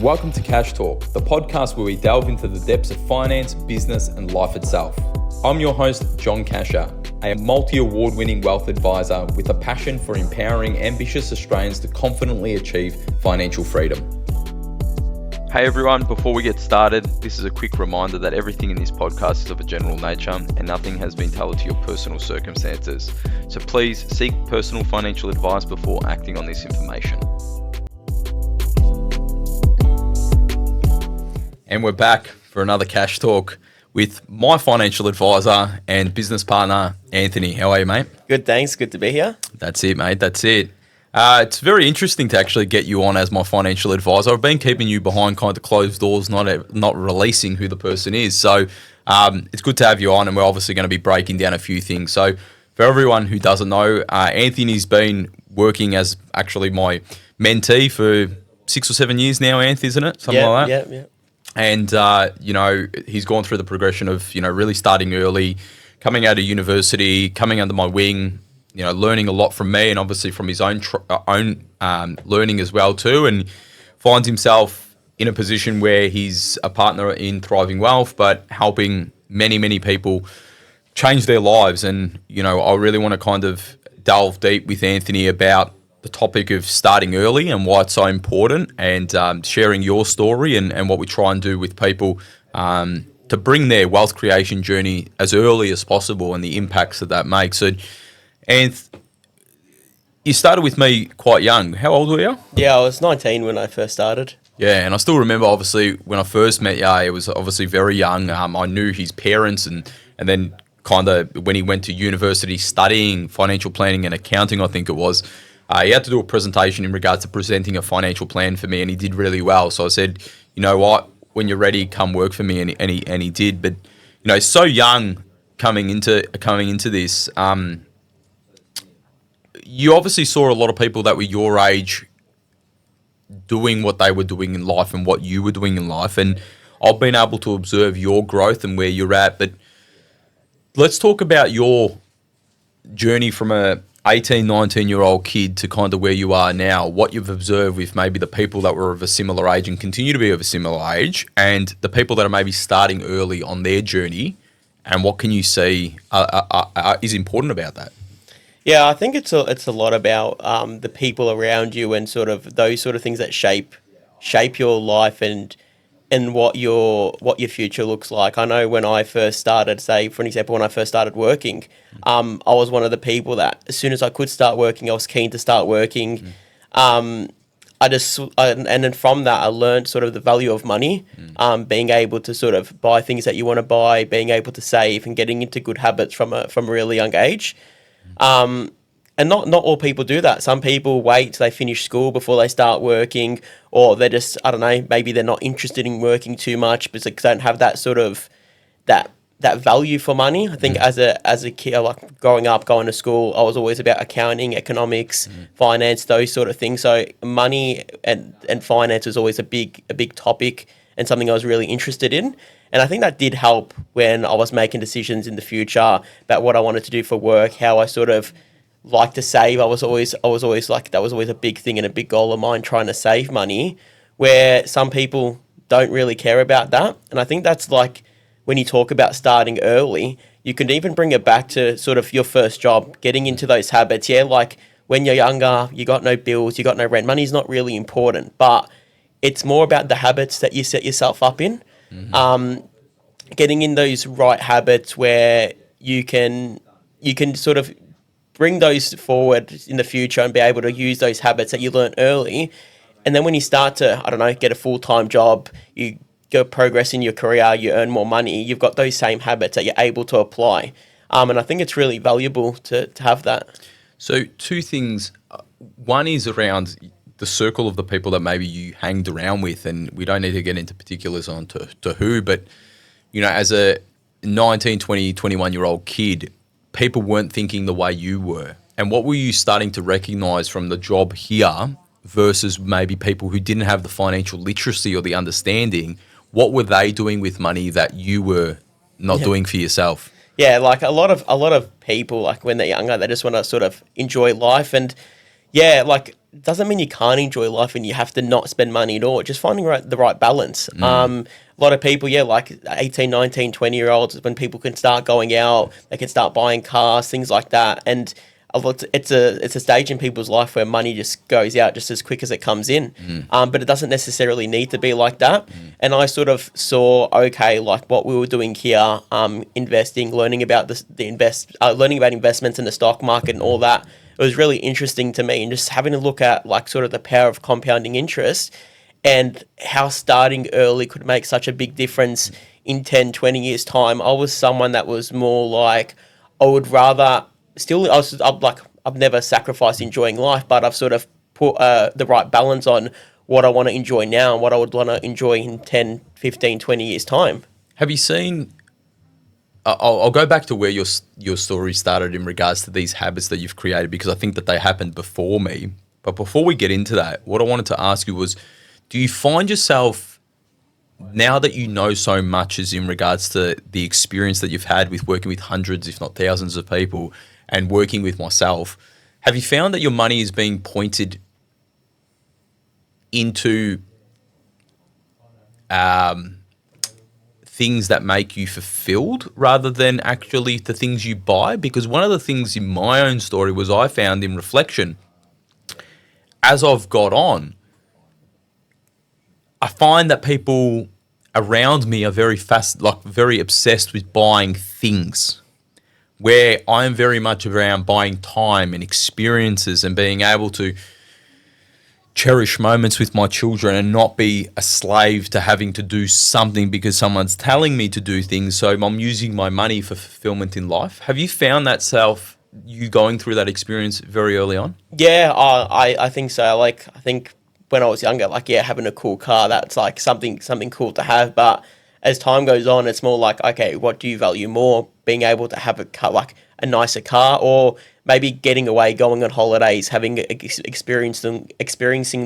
Welcome to Cash Talk, the podcast where we delve into the depths of finance, business, and life itself. I'm your host, John Cachia, a multi-award-winning wealth advisor with a passion for empowering ambitious Australians to confidently achieve financial freedom. Hey everyone, before we get started, this is a quick reminder that everything in this podcast is of a general nature and nothing has been tailored to your personal circumstances. So please seek personal financial advice before acting on this information. And we're back for another Cash Talk with my financial advisor and business partner, Anthony. How are you, mate? Good, thanks. Good to be here. That's it, mate. That's it. It's very interesting to actually get you on as my financial advisor. I've been keeping you behind kind of closed doors, not releasing who the person is. So it's good to have you on, and we're obviously going to be breaking down a few things. So for everyone who doesn't know, Anthony's been working as actually my mentee for 6 or 7 years now, Anth, isn't it? Something like that? Yeah. And, he's gone through the progression of, really starting early, coming out of university, coming under my wing, learning a lot from me and obviously from his own learning as well too, and finds himself in a position where he's a partner in Thriving Wealth, but helping many, many people change their lives. And, I really want to kind of delve deep with Anthony about the topic of starting early and why it's so important, and sharing your story and what we try and do with people to bring their wealth creation journey as early as possible and the impacts that makes. So, Anth, you started with me quite young. How old were you? Yeah, I was 19 when I first started. Yeah, and I still remember, obviously, when I first met you, it was obviously very young. I knew his parents, and then kind of when he went to university studying financial planning and accounting, I think it was, he had to do a presentation in regards to presenting a financial plan for me, and he did really well. So I said, you know what, when you're ready, come work for me, and he did. But so young coming into this, you obviously saw a lot of people that were your age doing what they were doing in life and what you were doing in life, and I've been able to observe your growth and where you're at. But let's talk about your journey from a 18, 19-year-old kid to kind of where you are now, what you've observed with maybe the people that were of a similar age and continue to be of a similar age, and the people that are maybe starting early on their journey, and what can you see is important about that? Yeah, I think it's a lot about the people around you and sort of those sort of things that shape your life and what your future looks like. I know when I first started, say for an example, when I first started working, I was one of the people that as soon as I could start working, I was keen to start working. And then from that, I learned sort of the value of money, being able to sort of buy things that you want to buy, being able to save, and getting into good habits from a really young age. And not all people do that. Some people wait till they finish school before they start working, or they're just, I don't know, maybe they're not interested in working too much because they don't have that sort of that value for money. I think as a kid, like growing up, going to school, I was always about accounting, economics, finance, those sort of things. So money and finance was always a big topic and something I was really interested in. And I think that did help when I was making decisions in the future about what I wanted to do for work, how I sort of like to save. I was always like, that was always a big thing and a big goal of mine, trying to save money, where some people don't really care about that. And I think that's like when you talk about starting early, you can even bring it back to sort of your first job, getting into those habits. Yeah, like when you're younger, you got no bills, you got no rent. Money's not really important, but it's more about the habits that you set yourself up in. Getting in those right habits where you can sort of bring those forward in the future and be able to use those habits that you learn early. And then when you start to, I don't know, get a full-time job, you go progress in your career, you earn more money, you've got those same habits that you're able to apply. And I think it's really valuable to have that. So two things. One is around the circle of the people that maybe you hanged around with, and we don't need to get into particulars on to who, but, as a 19, 20, 21-year-old kid, people weren't thinking the way you were. And what were you starting to recognize from the job here versus maybe people who didn't have the financial literacy or the understanding? What were they doing with money that you were not doing for yourself? Yeah, like a lot of people, like when they're younger, they just want to sort of enjoy life. And yeah, like doesn't mean you can't enjoy life and you have to not spend money at all. Just finding the right balance. A lot of people, like 18, 19, 20-year-olds, when people can start going out, they can start buying cars, things like that. And it's a stage in people's life where money just goes out just as quick as it comes in. But it doesn't necessarily need to be like that. And I sort of saw, okay, like what we were doing here, investing, learning about learning about investments in the stock market and all that. It was really interesting to me, and just having a look at like sort of the power of compounding interest and how starting early could make such a big difference in 10, 20 years time. I was someone that was more like, I would rather I've never sacrificed enjoying life, but I've sort of put the right balance on what I want to enjoy now and what I would want to enjoy in 10, 15, 20 years time. Have you seen? I'll go back to where your story started in regards to these habits that you've created, because I think that they happened before me. But before we get into that, what I wanted to ask you was, do you find yourself, now that you know so much as in regards to the experience that you've had with working with hundreds, if not thousands of people, and working with myself, have you found that your money is being pointed into things that make you fulfilled rather than actually the things you buy? Because one of the things in my own story was, I found in reflection, as I've got on, I find that people around me are very obsessed with buying things, where I'm very much around buying time and experiences and being able to cherish moments with my children and not be a slave to having to do something because someone's telling me to do things. So I'm using my money for fulfillment in life. Have you found you going through that experience very early on? Yeah, I think so. Like, I think when I was younger, like, yeah, having a cool car, that's like something cool to have. But as time goes on, it's more like, okay, what do you value more? Being able to have a car, like a nicer car, or maybe getting away, going on holidays, experiencing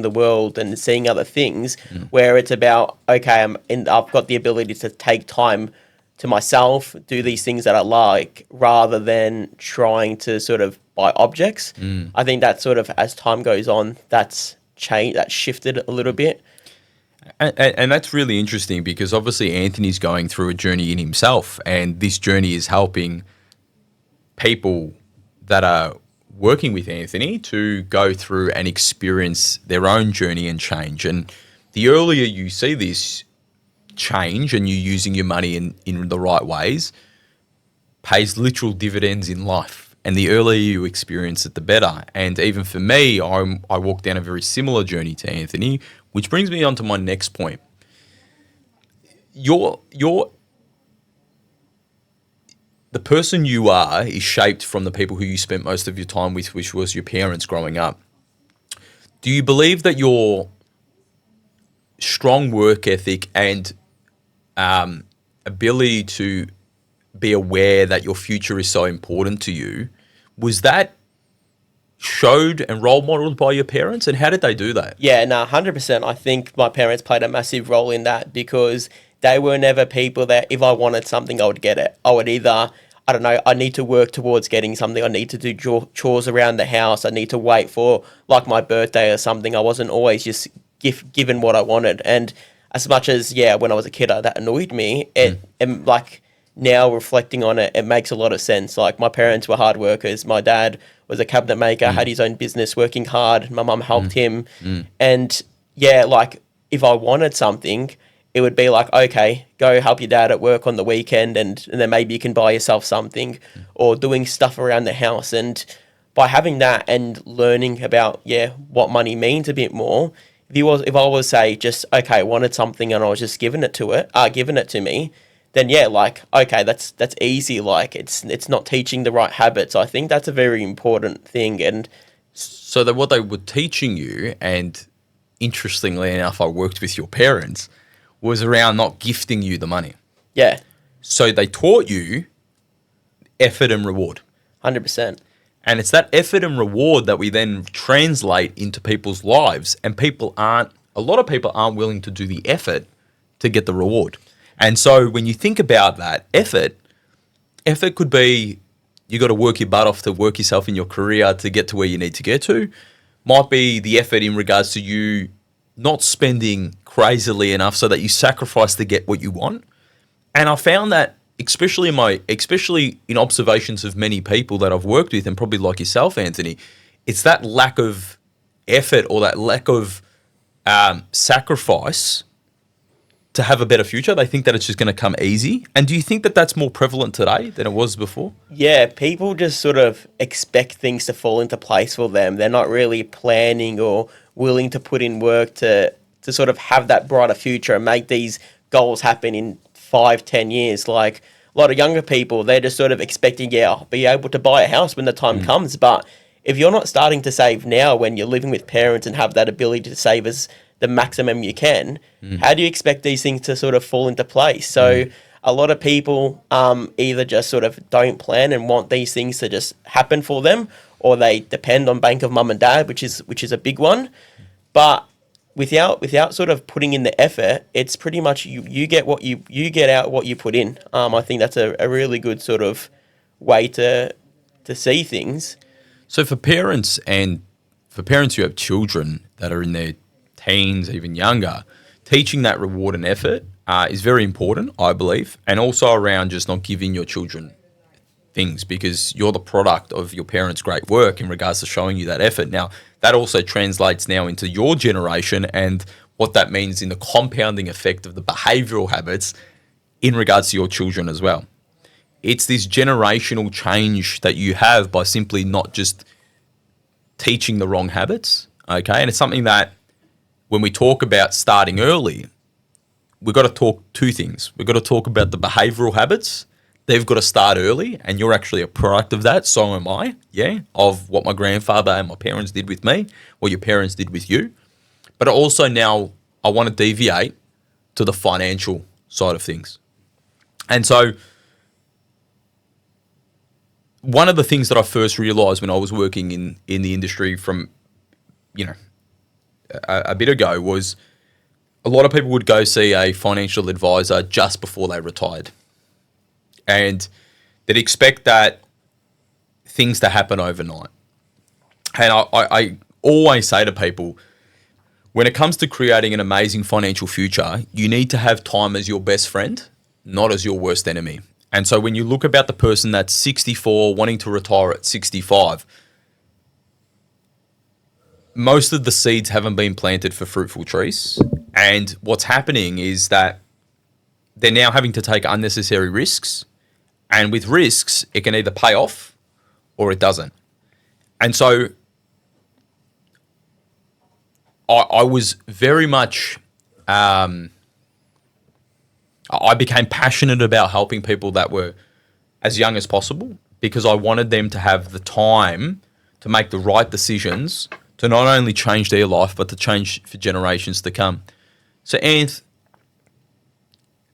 the world and seeing other things, where it's about, okay, I've got the ability to take time to myself, do these things that I like, rather than trying to sort of buy objects. I think that sort of, as time goes on, that's shifted a little bit. And that's really interesting, because obviously Anthony's going through a journey in himself, and this journey is helping people that are working with Anthony to go through and experience their own journey and change. And the earlier you see this change and you using your money in the right ways, pays literal dividends in life. And the earlier you experience it, the better. And even for me, I walked down a very similar journey to Anthony, which brings me on to my next point. The person you are is shaped from the people who you spent most of your time with, which was your parents growing up. Do you believe that your strong work ethic and ability to be aware that your future is so important to you, was that showed and role modeled by your parents, and how did they do that? Yeah, no, 100%. I think my parents played a massive role in that, because they were never people that if I wanted something, I would get it. I would either, I don't know, I need to work towards getting something. I need to do chores around the house. I need to wait for like my birthday or something. I wasn't always just given what I wanted. And as much as, yeah, when I was a kid, that annoyed me, and like now reflecting on it, it makes a lot of sense. Like, my parents were hard workers. My dad was a cabinet maker, had his own business, working hard. My mum helped him. And yeah, like if I wanted something, it would be like, okay, go help your dad at work on the weekend, and then maybe you can buy yourself something, or doing stuff around the house. And by having that and learning about, what money means a bit more, if I was say just, okay, I wanted something and I was just given it to me, then like, okay, that's easy. Like, it's not teaching the right habits. I think that's a very important thing. And so that what they were teaching you, and interestingly enough, I worked with your parents, was around not gifting you the money. Yeah. So they taught you effort and reward. 100%. And it's that effort and reward that we then translate into people's lives. And a lot of people aren't willing to do the effort to get the reward. And so when you think about that effort could be, you got to work your butt off to work yourself in your career to get to where you need to get to. might be the effort in regards to you not spending crazily enough so that you sacrifice to get what you want. And I found that especially in observations of many people that I've worked with, and probably like yourself, Anthony, it's that lack of effort or that lack of sacrifice to have a better future. They think that it's just going to come easy. And do you think that that's more prevalent today than it was before? Yeah, people just sort of expect things to fall into place for them. They're not really planning or willing to put in work to sort of have that brighter future and make these goals happen in 5-10 years. Like a lot of younger people, they're just sort of expecting, yeah, I'll be able to buy a house when the time comes. But if you're not starting to save now when you're living with parents and have that ability to save as the maximum you can, how do you expect these things to sort of fall into place? So a lot of people either just sort of don't plan and want these things to just happen for them, or they depend on bank of mum and dad, which is a big one. But without sort of putting in the effort, it's pretty much you get what you get out what you put in. I think that's a really good sort of way to see things. So for parents who have children that are in their teens, even younger, teaching that reward and effort is very important, I believe, and also around just not giving your children things because you're the product of your parents' great work in regards to showing you that effort. Now, that also translates now into your generation and what that means in the compounding effect of the behavioural habits in regards to your children as well. It's this generational change that you have by simply not just teaching the wrong habits, okay? And it's something that when we talk about starting early, we've got to talk two things. We've got to talk about the behavioural habits. They've got to start early, and you're actually a product of that. So am I, of what my grandfather and my parents did with me, what your parents did with you. But also now I want to deviate to the financial side of things. And so one of the things that I first realised when I was working in the industry from, a bit ago was a lot of people would go see a financial advisor just before they retired. And they'd expect that things to happen overnight. And I always say to people, when it comes to creating an amazing financial future, you need to have time as your best friend, not as your worst enemy. And so when you look about the person that's 64, wanting to retire at 65, most of the seeds haven't been planted for fruitful trees. And what's happening is that they're now having to take unnecessary risks. And with risks, it can either pay off or it doesn't. And so I was very much, I became passionate about helping people that were as young as possible because I wanted them to have the time to make the right decisions to not only change their life, but to change for generations to come. So, Anth,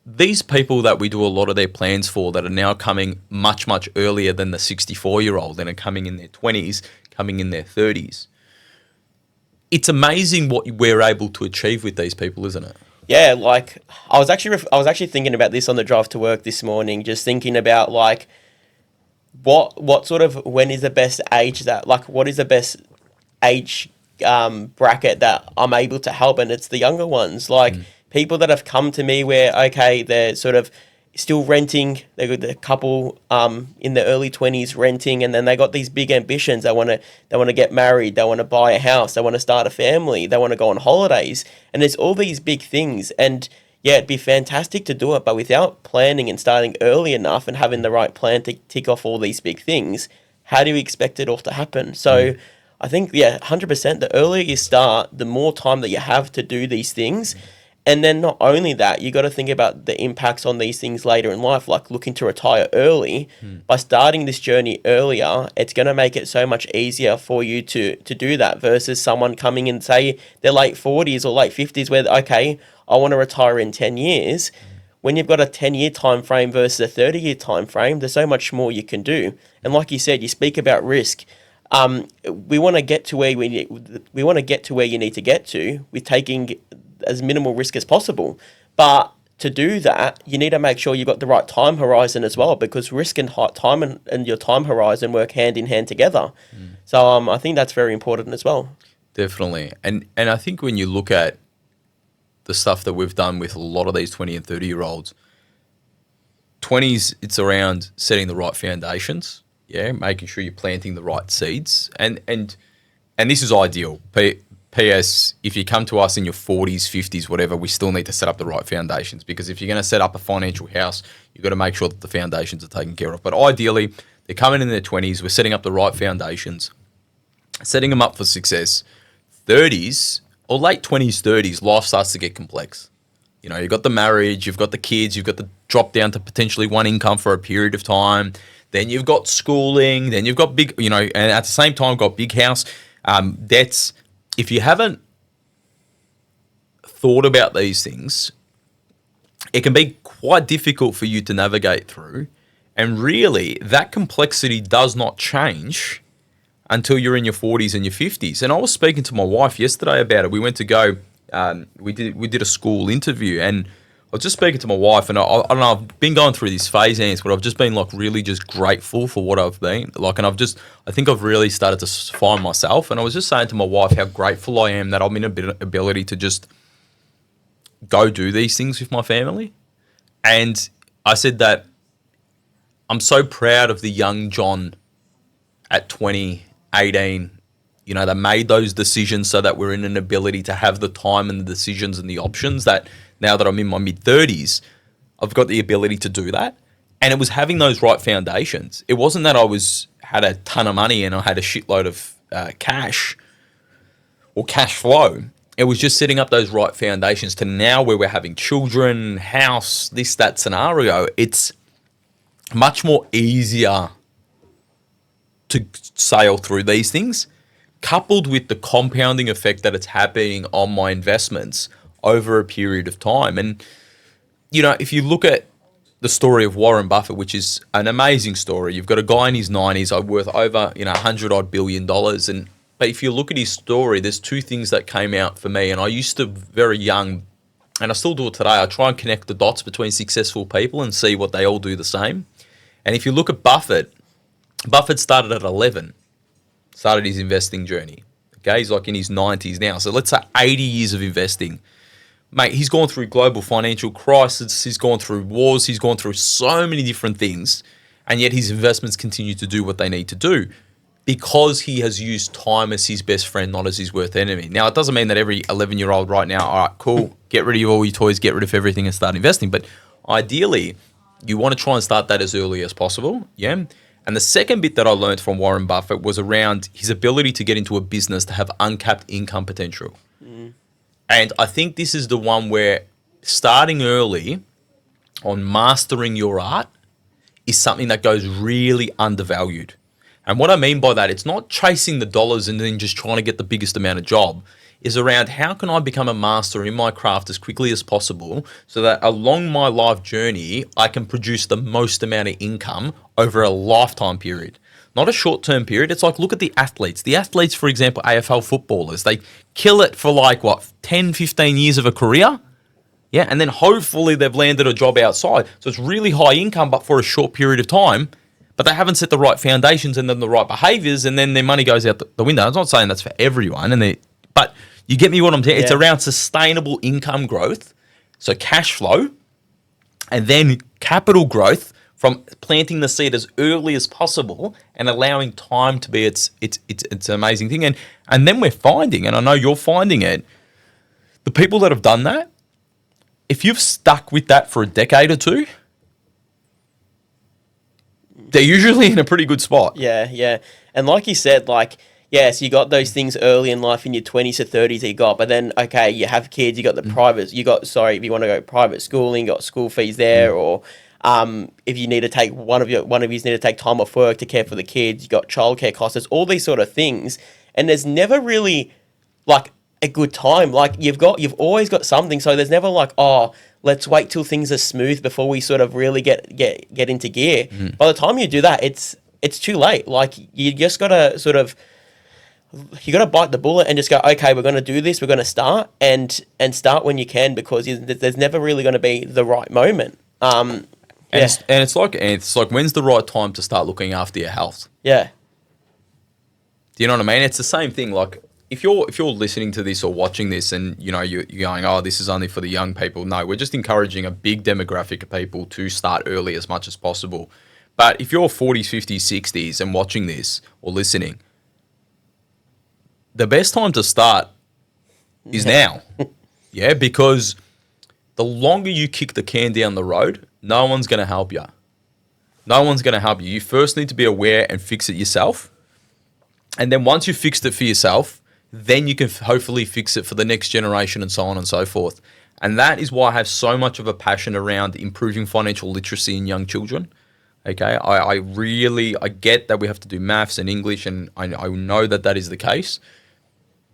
these people that we do a lot of their plans for that are now coming much, much earlier than the 64-year-old and are coming in their 20s, coming in their 30s, it's amazing what we're able to achieve with these people, isn't it? Yeah, like I was actually thinking about this on the drive to work this morning, just thinking about like what sort of when is the best age that like what is the best age bracket that I'm able to help, and it's the younger ones, like people that have come to me where okay they're sort of still renting, they got the couple in the early 20s renting, and then they got these big ambitions. They want to get married, they want to buy a house, they want to start a family, they want to go on holidays, and there's all these big things. And yeah, it'd be fantastic to do it, but without planning and starting early enough and having the right plan to tick off all these big things, how do you expect it all to happen? So I think, 100%, the earlier you start, the more time that you have to do these things. And then not only that, you got to think about the impacts on these things later in life, like looking to retire early. By starting this journey earlier, it's going to make it so much easier for you to do that versus someone coming in, say, their late 40s or late 50s where, okay, I want to retire in 10 years. When you've got a 10-year time frame versus a 30-year time frame, there's so much more you can do. And like you said, you speak about risk. We want to get to where you need to get to with taking as minimal risk as possible. But to do that, you need to make sure you've got the right time horizon as well, because risk and time and your time horizon work hand in hand together. So I think that's very important as well. Definitely. And I think when you look at the stuff that we've done with a lot of these 20 and 30-year-olds, 20s, it's around setting the right foundations, making sure you're planting the right seeds. And this is ideal. P.S. If you come to us in your 40s, 50s, whatever, we still need to set up the right foundations, because if you're going to set up a financial house, you've got to make sure that the foundations are taken care of. But ideally, they're coming in their 20s, we're setting up the right foundations, setting them up for success. 30s or late 20s, 30s, life starts to get complex. You know, you've got the marriage, you've got the kids, you've got the drop down to potentially one income for a period of time. Then you've got schooling, then you've got big, and at the same time, got big house debts. If you haven't thought about these things, it can be quite difficult for you to navigate through. And really, that complexity does not change until you're in your 40s and your 50s. And I was speaking to my wife yesterday about it. We went to go, we did a school interview, and I was just speaking to my wife, and I don't know, I've been going through this phase, Ants, but I've just been like really just grateful for what I've been like, and I think I've really started to find myself. And I was just saying to my wife how grateful I am that I'm in a bit of ability to just go do these things with my family. And I said that I'm so proud of the young John at 20, 18, that made those decisions so that we're in an ability to have the time and the decisions and the options that now that I'm in my mid-30s, I've got the ability to do that. And it was having those right foundations. It wasn't that I had a ton of money and I had a shitload of cash or cash flow. It was just setting up those right foundations to now where we're having children, house, this, that scenario. It's much more easier to sail through these things, coupled with the compounding effect that it's happening on my investments over a period of time. And, if you look at the story of Warren Buffett, which is an amazing story, you've got a guy in his 90s, worth over, $100-odd billion. But if you look at his story, there's two things that came out for me. And I used to, very young, and I still do it today, I try and connect the dots between successful people and see what they all do the same. And if you look at Buffett started at 11, started his investing journey. Okay, he's like in his 90s now. So let's say 80 years of investing. Mate, he's gone through global financial crisis, he's gone through wars, he's gone through so many different things, and yet his investments continue to do what they need to do because he has used time as his best friend, not as his worst enemy. Now, it doesn't mean that every 11-year-old right now, all right, cool, get rid of all your toys, get rid of everything and start investing. But ideally, you want to try and start that as early as possible, yeah? And the second bit that I learned from Warren Buffett was around his ability to get into a business to have uncapped income potential. And I think this is the one where starting early on mastering your art is something that goes really undervalued. And what I mean by that, it's not chasing the dollars and then just trying to get the biggest amount of job. Is around how can I become a master in my craft as quickly as possible so that along my life journey, I can produce the most amount of income over a lifetime period. Not a short-term period. It's like, look at the athletes. The athletes, for example, AFL footballers, they kill it for 10, 15 years of a career. Yeah, and then hopefully they've landed a job outside. So it's really high income, but for a short period of time. But they haven't set the right foundations and then the right behaviours, and then their money goes out the window. I'm not saying that's for everyone, but you get me what I'm saying? Yeah. It's around sustainable income growth, so cash flow, and then capital growth from planting the seed as early as possible and allowing time to be it's an amazing thing. And then we're finding, and I know you're finding it, the people that have done that, if you've stuck with that for a decade or two, they're usually in a pretty good spot. Yeah. And like you said, yes, you got those things early in life in your 20s to 30s you got, but then, okay, you have kids, you got the private, if you want to go private schooling, you got school fees there, or if you need to take one of you need to take time off work to care for the kids, you got childcare costs, there's all these sort of things, and there's never really a good time. You've always got something, so there's never let's wait till things are smooth before we sort of really get into gear. By the time you do that, it's too late. You just gotta you got to bite the bullet and just go, okay, we're going to do this. We're going to start and start when you can, because there's never really going to be the right moment. It's like when's the right time to start looking after your health? Yeah. Do you know what I mean? It's the same thing. if you're listening to this or watching this and you're going, oh, this is only for the young people. No, we're just encouraging a big demographic of people to start early as much as possible. But if you're 40s, 50s, 60s and watching this or listening, the best time to start is now. Yeah, because the longer you kick the can down the road, no one's going to help you. No one's going to help you. You first need to be aware and fix it yourself. And then once you've fixed it for yourself, then you can hopefully fix it for the next generation and so on and so forth. And that is why I have so much of a passion around improving financial literacy in young children. Okay, I get that we have to do maths and English, and I know that is the case.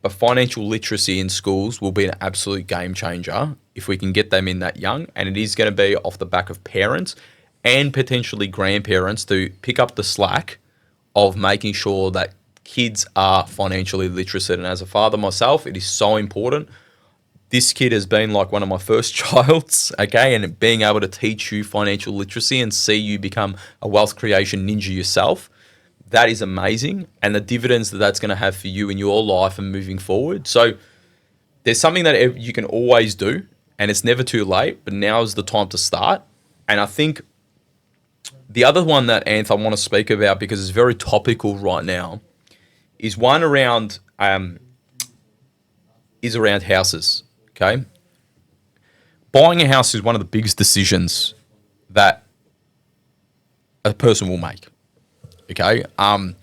But financial literacy in schools will be an absolute game changer if we can get them in that young. And it is going to be off the back of parents and potentially grandparents to pick up the slack of making sure that kids are financially literate. And as a father myself, it is so important. This kid has been like one of my first childs, okay? And being able to teach you financial literacy and see you become a wealth creation ninja yourself, that is amazing. And the dividends that's going to have for you in your life and moving forward. So there's something that you can always do, and it's never too late, but now is the time to start. And I think the other one that, Anth, I want to speak about because it's very topical right now is one around houses. Okay, buying a house is one of the biggest decisions that a person will make. Okay, a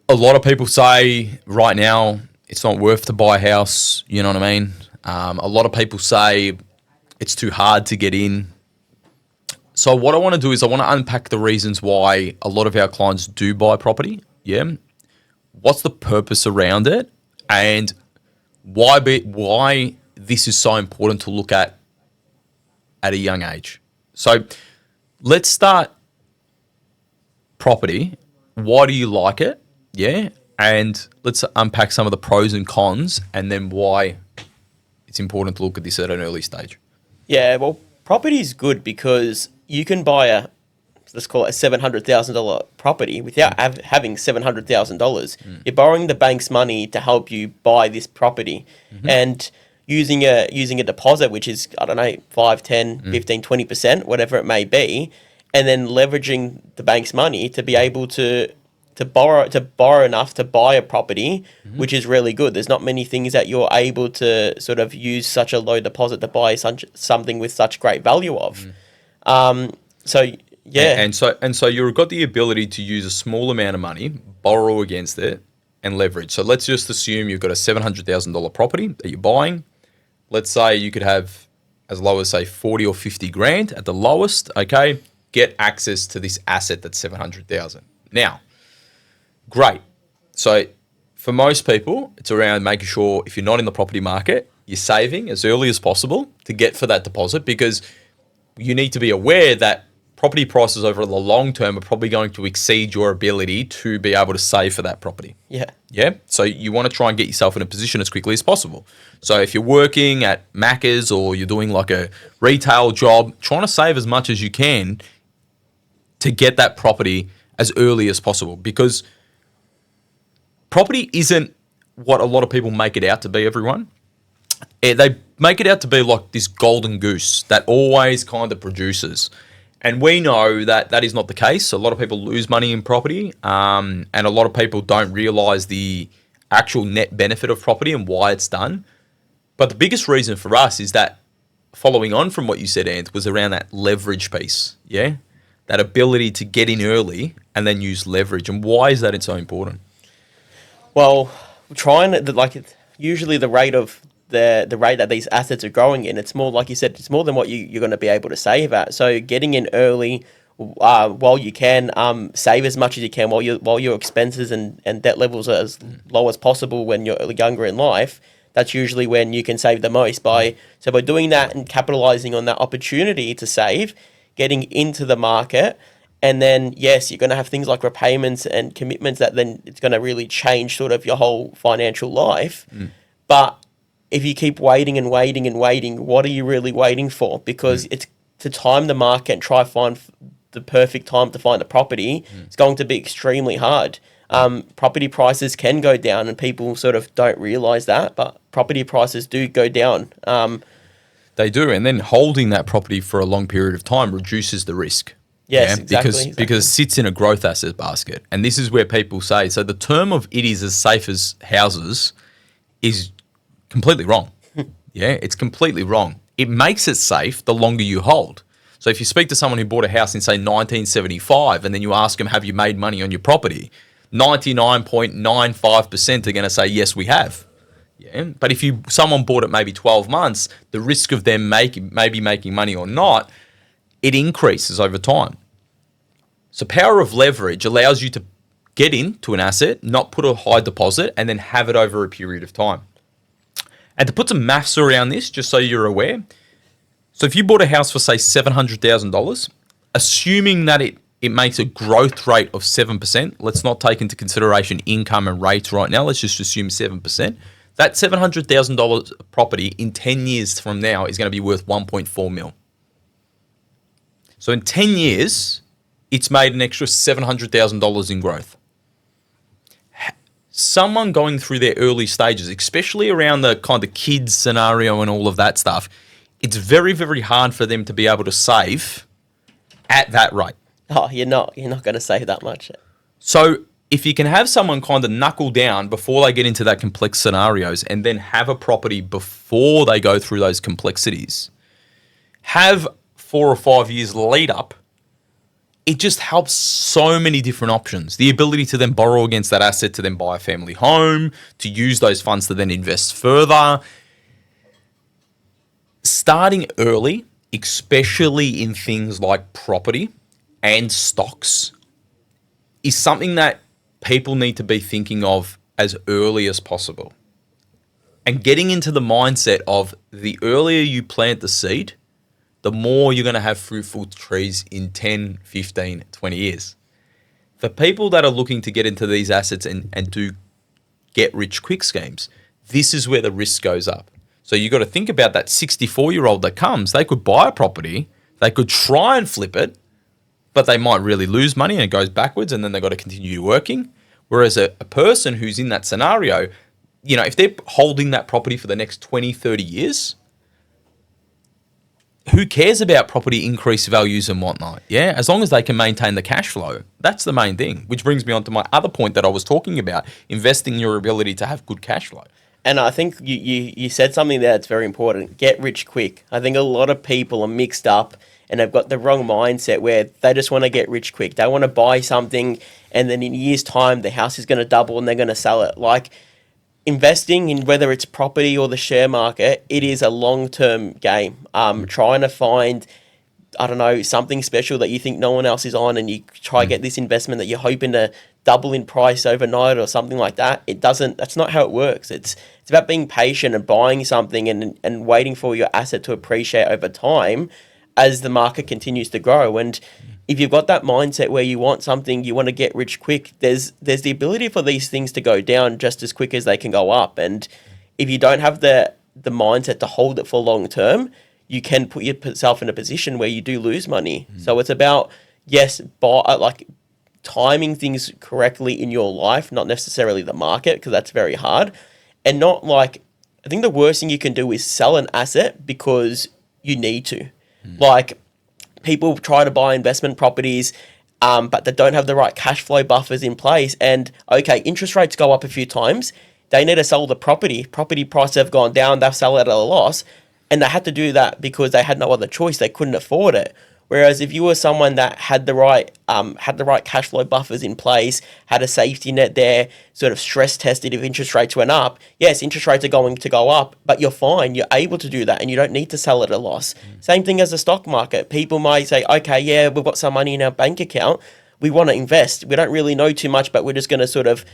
lot of people say right now it's not worth to buy a house. You know what I mean? A lot of people say it's too hard to get in. So what I want to do is I want to unpack the reasons why a lot of our clients do buy property. Yeah, what's the purpose around it, and why this is so important to look at a young age. So let's start property. Why do you like it? Yeah. And let's unpack some of the pros and cons and then why it's important to look at this at an early stage. Yeah, well, property is good because you can buy let's call it a $700,000 property without having $700,000. You're borrowing the bank's money to help you buy this property and using a deposit, which is, I don't know, 5, 10, 15, 20%, whatever it may be, and then leveraging the bank's money to be able to borrow enough to buy a property, which is really good. There's not many things that you're able to sort of use such a low deposit to buy something with such great value of. So yeah, and so you've got the ability to use a small amount of money, borrow against it, and leverage. So let's just assume you've got a $700,000 property that you're buying. Let's say you could have as low as say 40 or 50 grand at the lowest. Okay, get access to this asset that's 700,000. Now, great. So for most people, it's around making sure if you're not in the property market, you're saving as early as possible to get for that deposit, because you need to be aware that property prices over the long term are probably going to exceed your ability to be able to save for that property. Yeah. Yeah. So you want to try and get yourself in a position as quickly as possible. So if you're working at Macca's or you're doing like a retail job, trying to save as much as you can to get that property as early as possible, because property isn't what a lot of people make it out to be, everyone. They make it out to be like this golden goose that always kind of produces. And we know that that is not the case. A lot of people lose money in property, and a lot of people don't realise the actual net benefit of property and why it's done. But the biggest reason for us is that, following on from what you said, Anth, was around that leverage piece, yeah? That ability to get in early and then use leverage. And why is that so important? Well, usually the rate that these assets are growing in, it's more, like you said, it's more than what you're going to be able to save at. So getting in early while you can, save as much as you can while your expenses and debt levels are as low as possible when you're younger in life. That's usually when you can save the most. By doing that and capitalizing on that opportunity to save, getting into the market, and then, yes, you're going to have things like repayments and commitments that then it's going to really change sort of your whole financial life. But if you keep waiting and waiting and waiting, what are you really waiting for? Because it's to time the market and try find the perfect time to find a property. It's going to be extremely hard. Property prices can go down, and people sort of don't realize that, but property prices do go down. They do, and then holding that property for a long period of time reduces the risk. Yes, exactly. Because it sits in a growth asset basket. And this is where people say, so the term of it is as safe as houses is completely wrong. Yeah, it's completely wrong. It makes it safe the longer you hold. So if you speak to someone who bought a house in, say, 1975, and then you ask them, have you made money on your property? 99.95% are going to say, yes, we have. Yeah. But if someone bought it maybe 12 months, the risk of them maybe making money or not, it increases over time. So power of leverage allows you to get into an asset, not put a high deposit, and then have it over a period of time. And to put some maths around this, just so you're aware, so if you bought a house for, say, $700,000, assuming that it makes a growth rate of 7%, let's not take into consideration income and rates right now, let's just assume 7%, that $700,000 property in 10 years from now is going to be worth 1.4 mil. So in 10 years, it's made an extra $700,000 in growth. Someone going through their early stages, especially around the kind of kids scenario and all of that stuff, it's very, very hard for them to be able to save at that rate. Oh, you're not going to save that much. So if you can have someone kind of knuckle down before they get into that complex scenarios and then have a property before they go through those complexities, have 4 or 5 years lead up, it just helps so many different options. The ability to then borrow against that asset to then buy a family home, to use those funds to then invest further. Starting early, especially in things like property and stocks, is something that people need to be thinking of as early as possible. And getting into the mindset of the earlier you plant the seed, the more you're going to have fruitful trees in 10, 15, 20 years. For people that are looking to get into these assets and do get rich quick schemes, this is where the risk goes up. So you got to think about that 64-year-old that comes. They could buy a property, they could try and flip it, but they might really lose money and it goes backwards, and then they've got to continue working. Whereas a person who's in that scenario, you know, if they're holding that property for the next 20, 30 years, who cares about property increased values and whatnot? Yeah, as long as they can maintain the cash flow, that's the main thing. Which brings me on to my other point that I was talking about, investing in your ability to have good cash flow. And I think you said something there that's very important. Get rich quick. I think a lot of people are mixed up and they've got the wrong mindset where they just want to get rich quick. They want to buy something and then in a year's time, the house is going to double and they're going to sell it. Like, investing in whether it's property or the share market, it is a long-term game. Trying to find, I don't know, something special that you think no one else is on, and you try to get this investment that you're hoping to double in price overnight or something like that. That's not how it works. It's about being patient and buying something and waiting for your asset to appreciate over time as the market continues to grow. And if you've got that mindset where you want something, you want to get rich quick, there's the ability for these things to go down just as quick as they can go up. And if you don't have the mindset to hold it for long term, you can put yourself in a position where you do lose money. So it's about, yes, timing things correctly in your life, not necessarily the market, because that's very hard. And not like, I think the worst thing you can do is sell an asset because you need to. Like, people try to buy investment properties, but they don't have the right cash flow buffers in place. And okay, interest rates go up a few times. They need to sell the property. Property prices have gone down. They'll sell it at a loss. And they had to do that because they had no other choice. They couldn't afford it. Whereas if you were someone that had the right cash flow buffers in place, had a safety net there, sort of stress tested if interest rates went up, yes, interest rates are going to go up, but you're fine. You're able to do that and you don't need to sell at a loss. Same thing as the stock market. People might say, okay, yeah, we've got some money in our bank account. We want to invest. We don't really know too much, but we're just going to sort of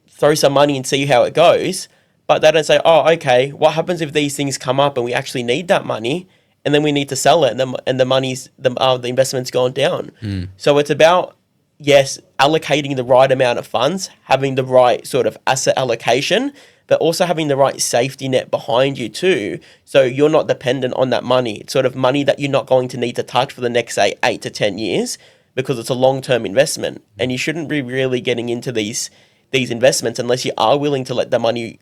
throw some money and see how it goes. But they don't say, oh, okay, what happens if these things come up and we actually need that money? And then we need to sell it, and the investment's gone down. So it's about, yes, allocating the right amount of funds, having the right sort of asset allocation, but also having the right safety net behind you too, so you're not dependent on that money. It's sort of money that you're not going to need to touch for the next, say, 8 to 10 years. because it's a long-term investment, and you shouldn't be really getting into these investments unless you are willing to let the money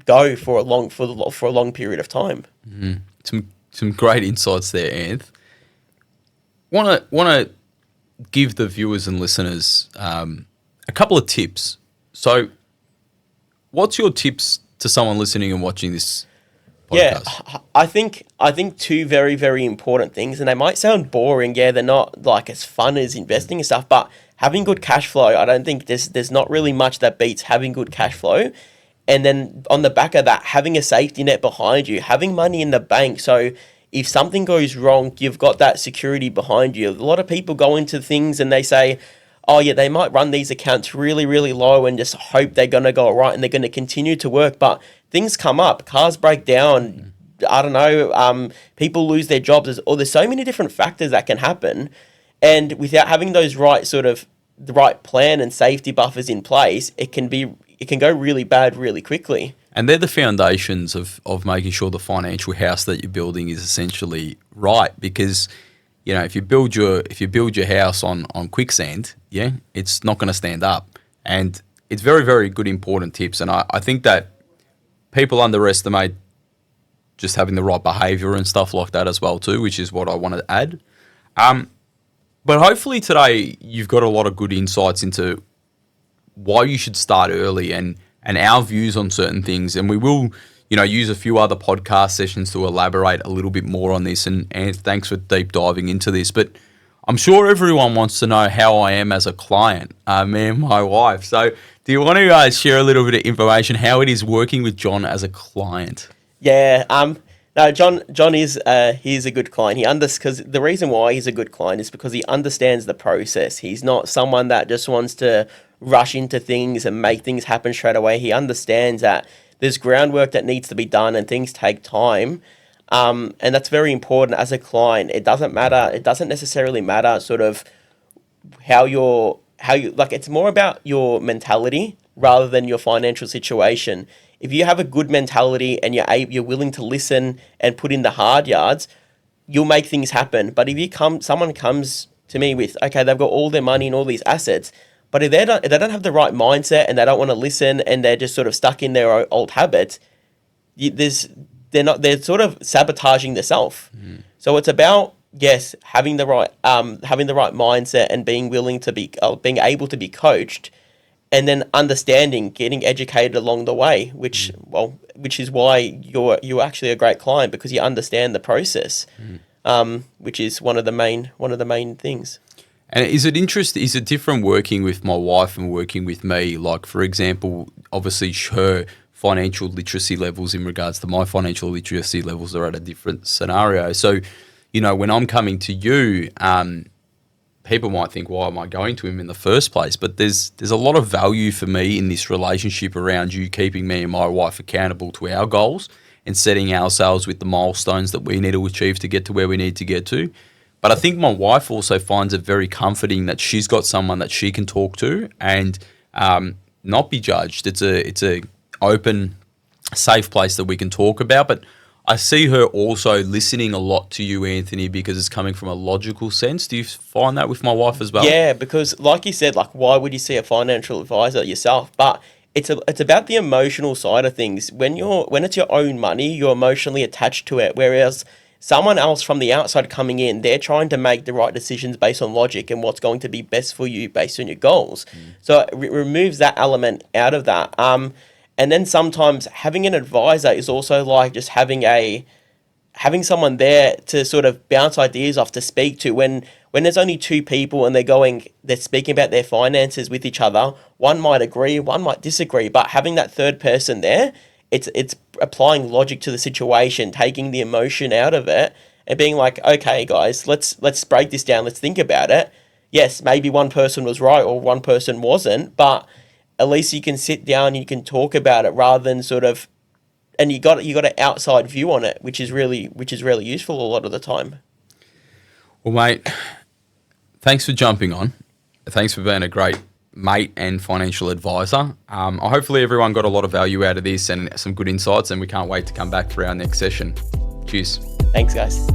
go for a long period of time. Some great insights there, Anth. Want to give the viewers and listeners a couple of tips. So, what's your tips to someone listening and watching this podcast? Yeah, I think two very, very important things, and they might sound boring. Yeah, they're not like as fun as investing and stuff, but having good cash flow, I don't think there's not really much that beats having good cash flow. And then on the back of that, having a safety net behind you, having money in the bank. So if something goes wrong, you've got that security behind you. A lot of people go into things and they say, oh yeah, they might run these accounts really, really low and just hope they're going to go all right and they're going to continue to work. But things come up, cars break down, I don't know, people lose their jobs. There's so many different factors that can happen. And without having those the right plan and safety buffers in place, it can go really bad really quickly. And they're the foundations of making sure the financial house that you're building is essentially right. Because, you know, if you build your house on quicksand, yeah, it's not going to stand up. And it's very, very good, important tips. And I think that people underestimate just having the right behaviour and stuff like that as well too, which is what I want to add. But hopefully today you've got a lot of good insights into why you should start early and our views on certain things. And we will, you know, use a few other podcast sessions to elaborate a little bit more on this. And thanks for deep diving into this. But I'm sure everyone wants to know how I am as a client, me and my wife. So do you want to share a little bit of information how it is working with John as a client? Yeah. No, John is he's a good client. Because the reason why he's a good client is because he understands the process. He's not someone that just wants to rush into things and make things happen straight away. He understands that there's groundwork that needs to be done and things take time. And that's very important as a client. It doesn't necessarily matter sort of how you like, it's more about your mentality rather than your financial situation. If you have a good mentality and you're willing to listen and put in the hard yards, you'll make things happen. But if someone comes to me with, okay, they've got all their money and all these assets, but if they don't have the right mindset and they don't want to listen and they're just sort of stuck in their old habits, they're sort of sabotaging themselves. So it's about, yes, having the right mindset and being able to be coached, and then understanding, getting educated along the way, which is why you're actually a great client, because you understand the process, which is one of the main things. And is it different working with my wife and working with me? Like, for example, obviously her financial literacy levels in regards to my financial literacy levels are at a different scenario. So, you know, when I'm coming to you, people might think, why am I going to him in the first place? But there's a lot of value for me in this relationship around you keeping me and my wife accountable to our goals and setting ourselves with the milestones that we need to achieve to get to where we need to get to. But I think my wife also finds it very comforting that she's got someone that she can talk to and not be judged. It's a open, safe place that we can talk about. But I see her also listening a lot to you, Anthony, because it's coming from a logical sense. Do you find that with my wife as well? Yeah, because like you said, like, why would you see a financial advisor yourself? But it's about the emotional side of things. When it's your own money, you're emotionally attached to it, whereas someone else from the outside coming in, they're trying to make the right decisions based on logic and what's going to be best for you based on your goals. So it removes that element out of that. And then sometimes having an advisor is also like just having someone there to sort of bounce ideas off, to speak to. When there's only two people and they're speaking about their finances with each other, one might agree, one might disagree, but having that third person there, it's applying logic to the situation, taking the emotion out of it and being like, okay, guys, let's break this down. Let's think about it. Yes, maybe one person was right or one person wasn't, but at least you can sit down and you can talk about it rather than sort of, and you got an outside view on it, which is really useful a lot of the time. Well, mate, thanks for jumping on. Thanks for being a great mate and financial advisor. Hopefully everyone got a lot of value out of this and some good insights, and we can't wait to come back for our next session. Cheers. Thanks, guys.